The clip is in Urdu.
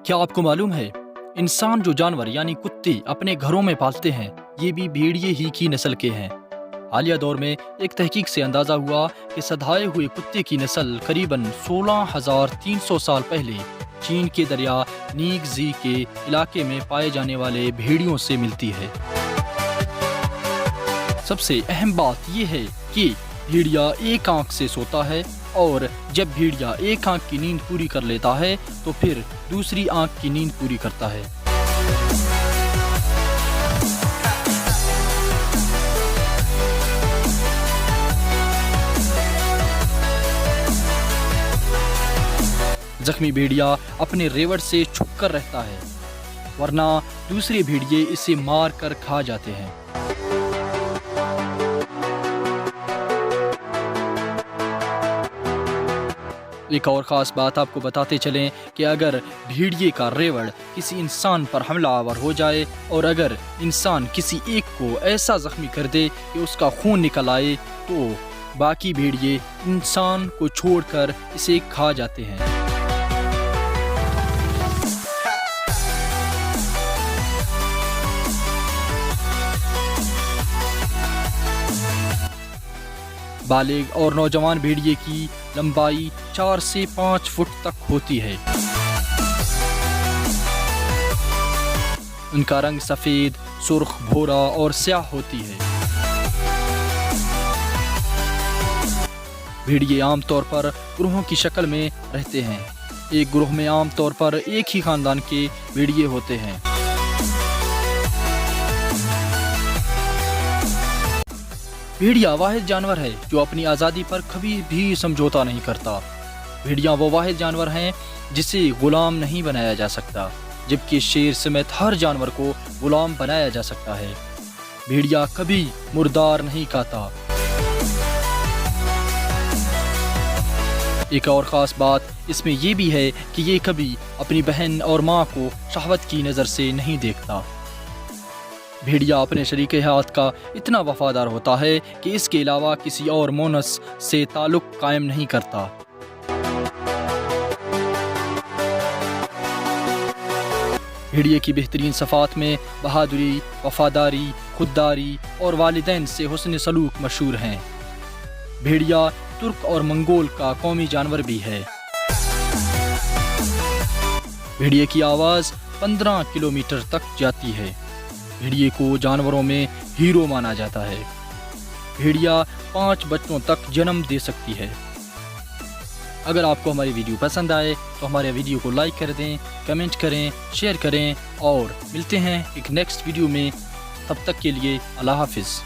کیا آپ کو معلوم ہے انسان جو جانور یعنی کتے اپنے گھروں میں پالتے ہیں یہ بھی بھیڑیے ہی کی نسل کے ہیں۔ حالیہ دور میں ایک تحقیق سے اندازہ ہوا کہ سدھائے ہوئے کتے کی نسل قریباً 16,300 سال پہلے چین کے دریا نیگ زی کے علاقے میں پائے جانے والے بھیڑیوں سے ملتی ہے۔ سب سے اہم بات یہ ہے کہ بھیڑیا ایک آنکھ سے سوتا ہے اور جب بھیڑیا ایک آنکھ کی نیند پوری کر لیتا ہے تو پھر دوسری آنکھ کی نیند پوری کرتا ہے۔ زخمی بھیڑیا اپنے ریوڑ سے چھپ کر رہتا ہے ورنہ دوسرے بھیڑیے اسے مار کر کھا جاتے ہیں۔ ایک اور خاص بات آپ کو بتاتے چلیں کہ اگر بھیڑیے کا ریوڑ کسی انسان پر حملہ آور ہو جائے اور اگر انسان کسی ایک کو ایسا زخمی کر دے کہ اس کا خون نکل آئے تو باقی بھیڑیے انسان کو چھوڑ کر اسے کھا جاتے ہیں۔ بالغ اور نوجوان بھیڑیے کی لمبائی 4 سے 5 فٹ تک ہوتی ہے۔ ان کا رنگ سفید، سرخ، بھورا اور سیاہ ہوتی ہے۔ بھیڑیے عام طور پر گروہوں کی شکل میں رہتے ہیں۔ ایک گروہ میں عام طور پر ایک ہی خاندان کے بھیڑیے ہوتے ہیں۔ بھیڑیا واحد جانور ہے جو اپنی آزادی پر کبھی بھی سمجھوتا نہیں کرتا۔ بھیڑیا وہ واحد جانور ہیں جسے غلام نہیں بنایا جا سکتا، جبکہ شیر سمیت ہر جانور کو غلام بنایا جا سکتا ہے۔ بھیڑیا کبھی مردار نہیں کھاتا۔ ایک اور خاص بات اس میں یہ بھی ہے کہ یہ کبھی اپنی بہن اور ماں کو شہوت کی نظر سے نہیں دیکھتا۔ بھیڑیا اپنے شریک حیات کا اتنا وفادار ہوتا ہے کہ اس کے علاوہ کسی اور مونس سے تعلق قائم نہیں کرتا۔ بھیڑیے کی بہترین صفات میں بہادری، وفاداری، خودداری اور والدین سے حسن سلوک مشہور ہیں۔ بھیڑیا ترک اور منگول کا قومی جانور بھی ہے۔ بھیڑیے کی آواز 15 کلومیٹر تک جاتی ہے۔ بھیڑیے کو جانوروں میں ہیرو مانا جاتا ہے۔ بھیڑیا 5 بچوں تک جنم دے سکتی ہے۔ اگر آپ کو ہماری ویڈیو پسند آئے تو ہمارے ویڈیو کو لائک کر دیں، کمنٹ کریں، شیئر کریں اور ملتے ہیں ایک نیکسٹ ویڈیو میں۔ تب تک کے لیے اللہ حافظ۔